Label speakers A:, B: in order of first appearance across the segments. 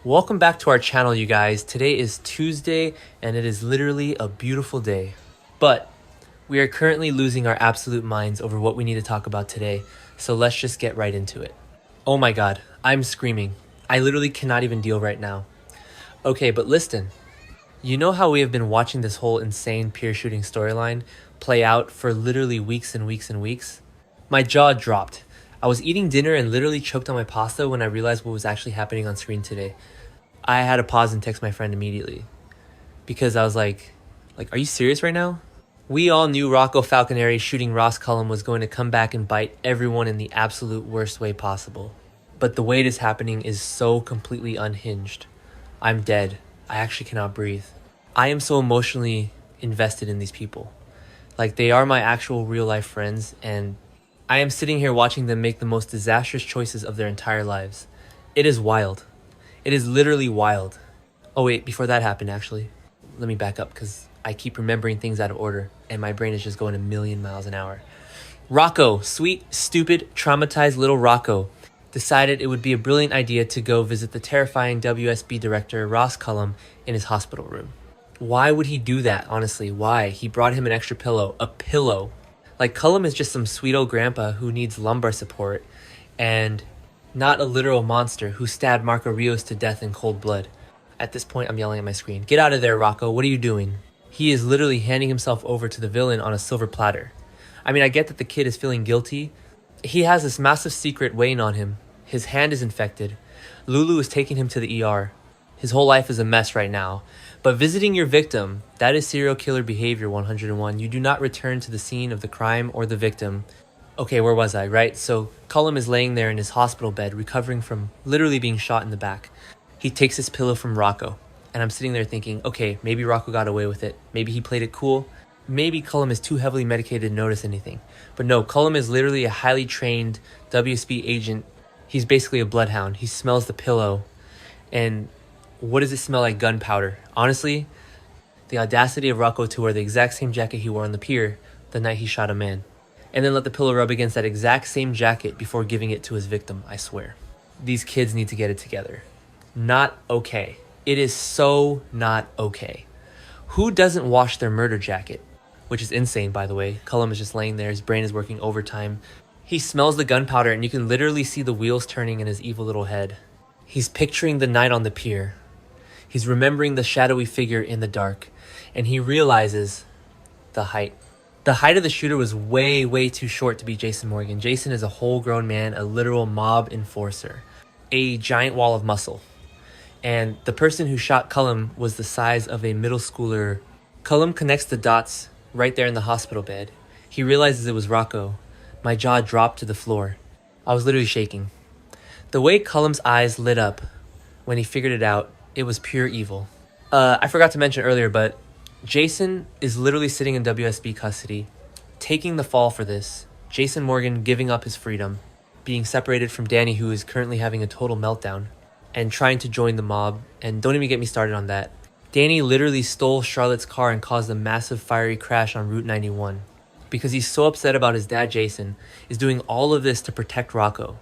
A: Welcome back to our channel, you guys. Today is Tuesday and it is literally a beautiful day. But we are currently losing our absolute minds over what we need to talk about today, so let's just get right into it. Oh my god, I'm screaming. I literally cannot even deal right now. Okay, but listen. You know how we have been watching this whole insane peer shooting storyline play out for literally weeks and weeks and weeks? My jaw dropped. I was eating dinner and literally choked on my pasta when I realized what was actually happening on screen today. I had to pause and text my friend immediately because I was like, are you serious right now? We all knew Rocco Falconeri shooting Ross Cullum was going to come back and bite everyone in the absolute worst way possible. But the way it is happening is so completely unhinged. I'm dead. I actually cannot breathe. I am so emotionally invested in these people. Like, they are my actual real life friends, and I am sitting here watching them make the most disastrous choices of their entire lives. It is wild. It is literally wild. Oh wait, before that happened actually, let me back up because I keep remembering things out of order and my brain is just going a million miles an hour. Rocco, sweet, stupid, traumatized little Rocco, decided it would be a brilliant idea to go visit the terrifying WSB director Ross Cullum in his hospital room. Why would he do that, honestly? Why? He brought him an extra pillow. A pillow. Like, Cullum is just some sweet old grandpa who needs lumbar support and not a literal monster who stabbed Marco Rios to death in cold blood. At this point, I'm yelling at my screen. Get out of there, Rocco. What are you doing? He is literally handing himself over to the villain on a silver platter. I mean, I get that the kid is feeling guilty. He has this massive secret weighing on him. His hand is infected. Lulu is taking him to the ER. His whole life is a mess right now. But visiting your victim, that is serial killer behavior 101. You do not return to the scene of the crime or the victim. Okay, where was I, right? So Cullum is laying there in his hospital bed, recovering from literally being shot in the back. He takes his pillow from Rocco, and I'm sitting there thinking, okay, maybe Rocco got away with it. Maybe he played it cool. Maybe Cullum is too heavily medicated to notice anything. But no, Cullum is literally a highly trained WSB agent. He's basically a bloodhound. He smells the pillow, and what does it smell like? Gunpowder. Honestly, the audacity of Rocco to wear the exact same jacket he wore on the pier the night he shot a man. And then let the pillow rub against that exact same jacket before giving it to his victim, I swear. These kids need to get it together. Not okay. It is so not okay. Who doesn't wash their murder jacket? Which is insane, by the way. Cullum is just laying there. His brain is working overtime. He smells the gunpowder and you can literally see the wheels turning in his evil little head. He's picturing the night on the pier. He's remembering the shadowy figure in the dark. And he realizes the height. The height of the shooter was way, way too short to be Jason Morgan. Jason is a whole grown man, a literal mob enforcer, a giant wall of muscle. And the person who shot Cullum was the size of a middle schooler. Cullum connects the dots right there in the hospital bed. He realizes it was Rocco. My jaw dropped to the floor. I was literally shaking. The way Cullum's eyes lit up when he figured it out, it was pure evil. I forgot to mention earlier, but Jason is literally sitting in WSB custody, taking the fall for this. Jason Morgan giving up his freedom, being separated from Danny, who is currently having a total meltdown, and trying to join the mob. And don't even get me started on that. Danny literally stole Charlotte's car and caused a massive fiery crash on Route 91. Because he's so upset about his dad, Jason, is doing all of this to protect Rocco.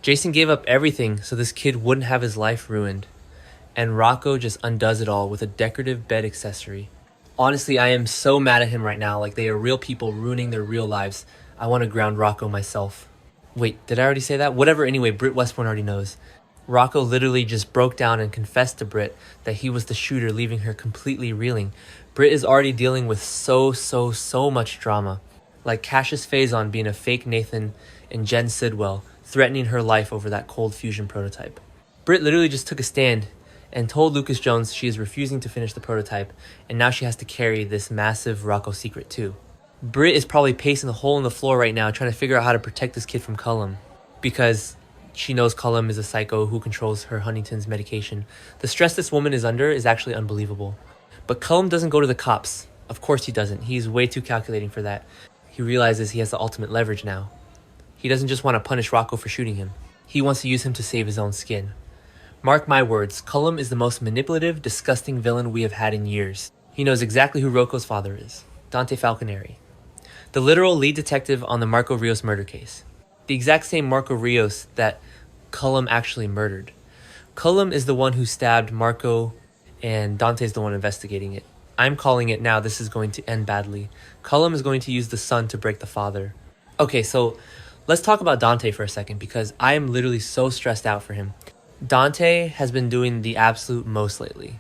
A: Jason gave up everything so this kid wouldn't have his life ruined. And Rocco just undoes it all with a decorative bed accessory. Honestly, I am so mad at him right now. Like, they are real people ruining their real lives. I want to ground Rocco myself. Wait, did I already say that? Whatever, anyway, Britt Westbourne already knows. Rocco literally just broke down and confessed to Britt that he was the shooter, leaving her completely reeling. Britt is already dealing with so much drama. Like Cassius Faison being a fake Nathan and Jen Sidwell, threatening her life over that cold fusion prototype. Britt literally just took a stand and told Lucas Jones she is refusing to finish the prototype, and now she has to carry this massive Rocco secret too. Britt is probably pacing the hole in the floor right now trying to figure out how to protect this kid from Cullum, because she knows Cullum is a psycho who controls her Huntington's medication. The stress this woman is under is actually unbelievable. But Cullum doesn't go to the cops. Of course he doesn't. He's way too calculating for that. He realizes he has the ultimate leverage now. He doesn't just want to punish Rocco for shooting him. He wants to use him to save his own skin. Mark my words, Cullum is the most manipulative, disgusting villain we have had in years. He knows exactly who Rocco's father is, Dante Falconeri, the literal lead detective on the Marco Rios murder case. The exact same Marco Rios that Cullum actually murdered. Cullum is the one who stabbed Marco, and Dante's the one investigating it. I'm calling it now. This is going to end badly. Cullum is going to use the son to break the father. Okay, so let's talk about Dante for a second because I am literally so stressed out for him. Dante has been doing the absolute most lately.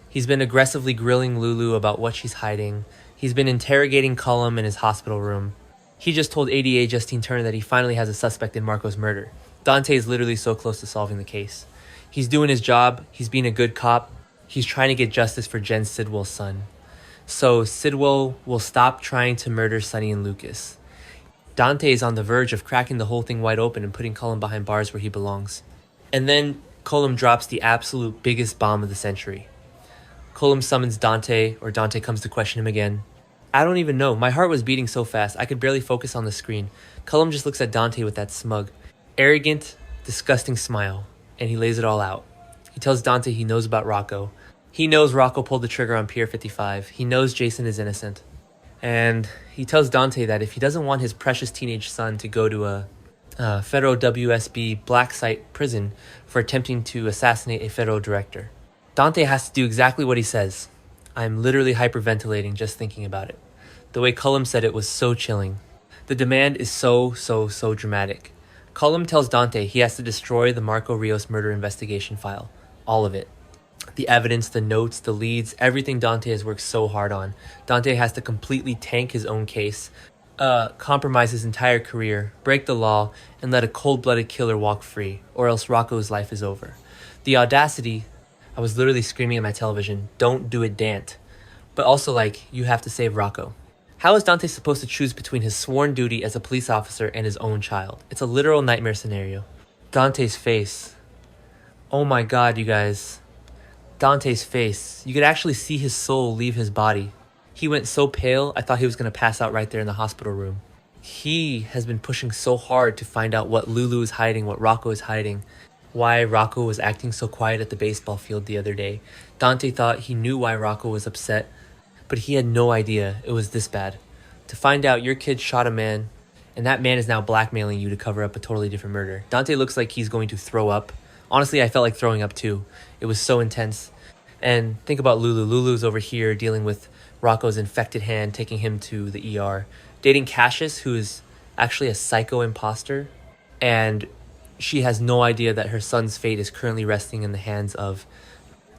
A: He's been aggressively grilling Lulu about what she's hiding. He's been interrogating Cullum in his hospital room. He just told ADA Justine Turner that he finally has a suspect in Marco's murder. Dante is literally so close to solving the case. He's doing his job. He's being a good cop. He's trying to get justice for Jen Sidwell's son. So Sidwell will stop trying to murder Sonny and Lucas. Dante is on the verge of cracking the whole thing wide open and putting Cullum behind bars where he belongs. And then Cullum drops the absolute biggest bomb of the century. Cullum summons Dante, or Dante comes to question him again. I don't even know. My heart was beating so fast, I could barely focus on the screen. Cullum just looks at Dante with that smug, arrogant, disgusting smile, and he lays it all out. He tells Dante he knows about Rocco. He knows Rocco pulled the trigger on Pier 55. He knows Jason is innocent. And he tells Dante that if he doesn't want his precious teenage son to go to a federal WSB black site prison for attempting to assassinate a federal director, Dante has to do exactly what he says. I'm literally hyperventilating just thinking about it. The way Cullum said it was so chilling. The demand is so dramatic. Cullum tells Dante he has to destroy the Marco Rios murder investigation file. All of it. The evidence, the notes, the leads, everything Dante has worked so hard on. Dante has to completely tank his own case, compromise his entire career, break the law, and let a cold-blooded killer walk free, or else Rocco's life is over. The audacity, I was literally screaming at my television, don't do it, Dant. But also you have to save Rocco. How is Dante supposed to choose between his sworn duty as a police officer and his own child? It's a literal nightmare scenario. Dante's face. Oh my god, you guys. Dante's face. You could actually see his soul leave his body. He went so pale, I thought he was going to pass out right there in the hospital room. He has been pushing so hard to find out what Lulu is hiding, what Rocco is hiding, why Rocco was acting so quiet at the baseball field the other day. Dante thought he knew why Rocco was upset, but he had no idea it was this bad. To find out your kid shot a man, and that man is now blackmailing you to cover up a totally different murder. Dante looks like he's going to throw up. Honestly, I felt like throwing up too. It was so intense. And think about Lulu. Lulu's over here dealing with Rocco's infected hand, taking him to the ER. Dating Cassius, who is actually a psycho imposter. And she has no idea that her son's fate is currently resting in the hands of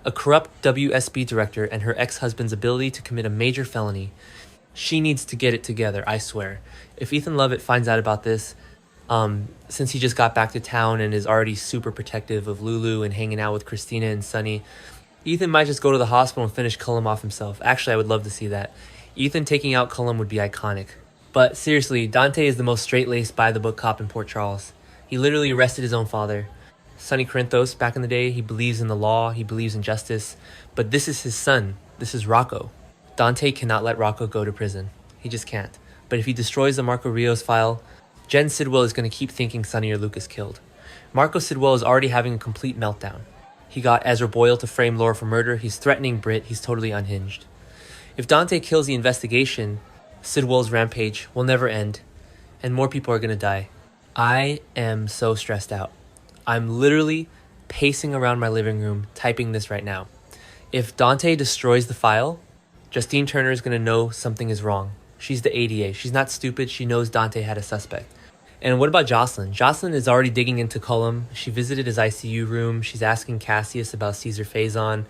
A: a corrupt WSB director and her ex-husband's ability to commit a major felony. She needs to get it together, I swear. If Ethan Lovett finds out about this, since he just got back to town and is already super protective of Lulu and hanging out with Christina and Sonny, Ethan might just go to the hospital and finish Cullum off himself. Actually, I would love to see that. Ethan taking out Cullum would be iconic. But seriously, Dante is the most straight-laced, by-the-book cop in Port Charles. He literally arrested his own father. Sonny Corinthos, back in the day, he believes in the law, he believes in justice. But this is his son. This is Rocco. Dante cannot let Rocco go to prison. He just can't. But if he destroys the Marco Rios file, Jen Sidwell is going to keep thinking Sonny or Lucas killed. Marco Sidwell is already having a complete meltdown. He got Ezra Boyle to frame Laura for murder. He's threatening Britt. He's totally unhinged. If Dante kills the investigation, Sidwell's rampage will never end, and more people are going to die. I am so stressed out. I'm literally pacing around my living room typing this right now. If Dante destroys the file, Justine Turner is going to know something is wrong. She's the ADA. She's not stupid. She knows Dante had a suspect. And what about Jocelyn? Jocelyn is already digging into Cullum. She visited his ICU room. She's asking Cassius about Caesar Faison.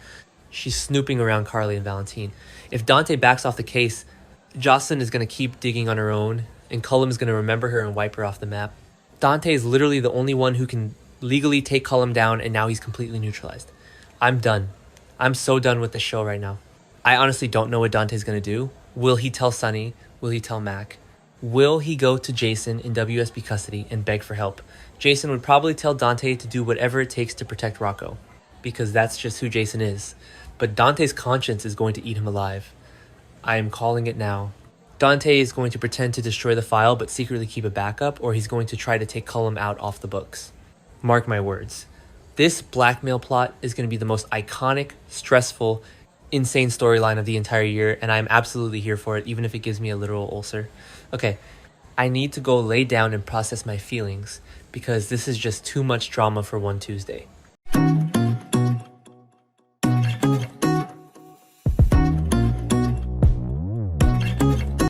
A: She's snooping around Carly and Valentine. If Dante backs off the case, Jocelyn is going to keep digging on her own, and Cullum is going to remember her and wipe her off the map. Dante is literally the only one who can legally take Cullum down, and now he's completely neutralized. I'm done. I'm so done with the show right now. I honestly don't know what Dante's going to do. Will he tell Sonny? Will he tell Mac? Will he go to Jason in WSB custody and beg for help? Jason would probably tell Dante to do whatever it takes to protect Rocco, because that's just who Jason is. But Dante's conscience is going to eat him alive. I am calling it now. Dante is going to pretend to destroy the file but secretly keep a backup, or he's going to try to take Cullum out off the books. Mark my words. This blackmail plot is going to be the most iconic, stressful, insane storyline of the entire year, and I'm absolutely here for it, even if it gives me a literal ulcer. Okay, I need to go lay down and process my feelings, because this is just too much drama for one Tuesday.